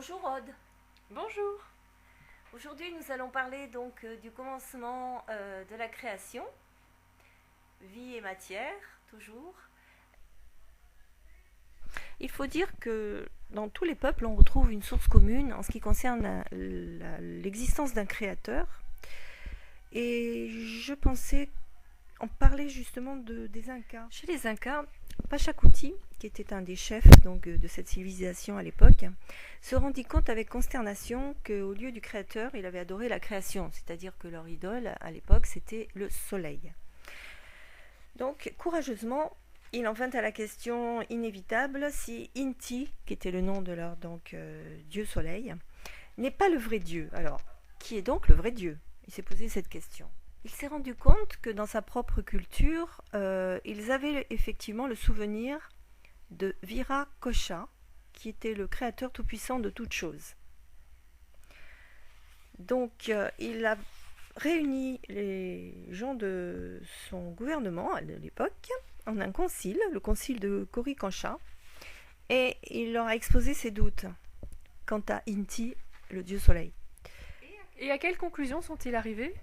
Bonjour Aude. Bonjour. Aujourd'hui nous allons parler donc du commencement de la création, vie et matière toujours. Il faut dire que dans tous les peuples on retrouve une source commune en ce qui concerne l'existence d'un créateur. Et je pensais en parler justement des Incas. Chez les Incas, Pachacuti, qui était un des chefs donc, de cette civilisation à l'époque, se rendit compte avec consternation qu'au lieu du créateur, il avait adoré la création, c'est-à-dire que leur idole à l'époque c'était le soleil. Donc courageusement, il en vint à la question inévitable si Inti, qui était le nom de leur dieu soleil, n'est pas le vrai dieu. Alors, qui est donc le vrai dieu? Il s'est posé cette question. Il s'est rendu compte que dans sa propre culture, ils avaient effectivement le souvenir de Viracocha, qui était le créateur tout-puissant de toutes choses. Donc, il a réuni les gens de son gouvernement à l'époque en un concile, le concile de Coricancha, et il leur a exposé ses doutes quant à Inti, le dieu soleil. Et à quelle conclusion sont-ils arrivés?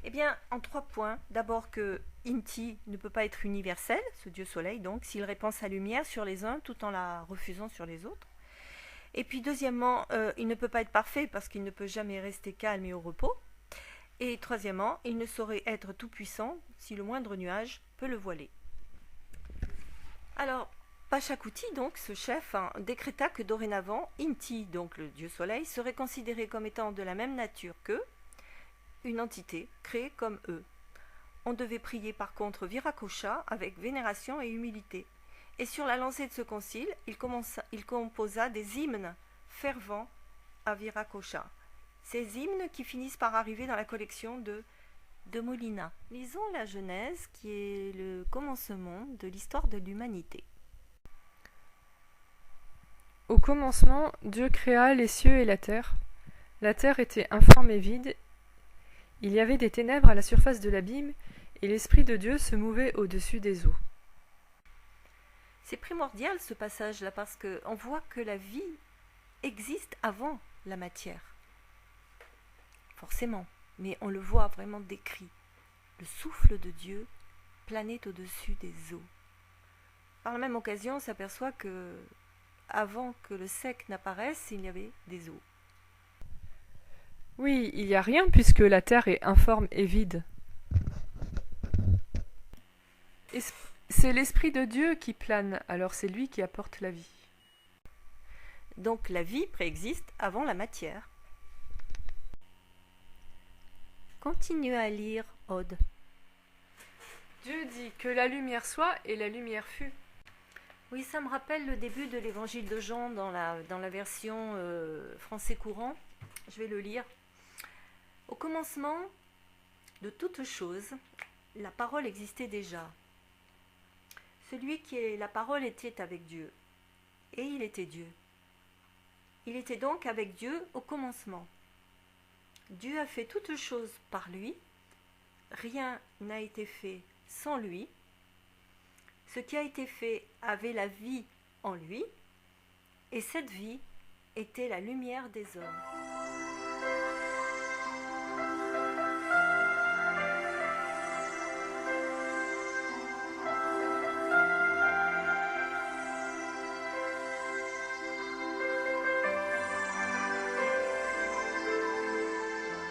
Eh bien, en 3 points. D'abord que Inti ne peut pas être universel, ce dieu soleil, donc, s'il répand sa lumière sur les uns tout en la refusant sur les autres. Et puis, deuxièmement, il ne peut pas être parfait parce qu'il ne peut jamais rester calme et au repos. Et troisièmement, il ne saurait être tout-puissant si le moindre nuage peut le voiler. Alors, Pachacuti, donc, ce chef, décréta que dorénavant, Inti, donc le dieu soleil, serait considéré comme étant de la même nature qu'eux, une entité créée comme eux. On devait prier par contre Viracocha avec vénération et humilité. Et sur la lancée de ce concile, il composa des hymnes fervents à Viracocha. Ces hymnes qui finissent par arriver dans la collection de Molina. Lisons la Genèse qui est le commencement de l'histoire de l'humanité. Au commencement, Dieu créa les cieux et la terre. La terre était informe et vide. Il y avait des ténèbres à la surface de l'abîme, et l'Esprit de Dieu se mouvait au-dessus des eaux. C'est primordial ce passage-là parce qu'on voit que la vie existe avant la matière. Forcément, mais on le voit vraiment décrit. Le souffle de Dieu planait au-dessus des eaux. Par la même occasion, on s'aperçoit que avant que le sec n'apparaisse, il y avait des eaux. Oui, il n'y a rien puisque la terre est informe et vide. Et c'est l'Esprit de Dieu qui plane, alors c'est lui qui apporte la vie. Donc la vie préexiste avant la matière. Continue à lire, Aude. Dieu dit que la lumière soit et la lumière fut. Oui, ça me rappelle le début de l'évangile de Jean dans la version français courant. Je vais le lire. Au commencement de toutes choses, la parole existait déjà. Celui qui est la parole était avec Dieu, et il était Dieu. Il était donc avec Dieu au commencement. Dieu a fait toutes choses par lui, rien n'a été fait sans lui. Ce qui a été fait avait la vie en lui, et cette vie était la lumière des hommes.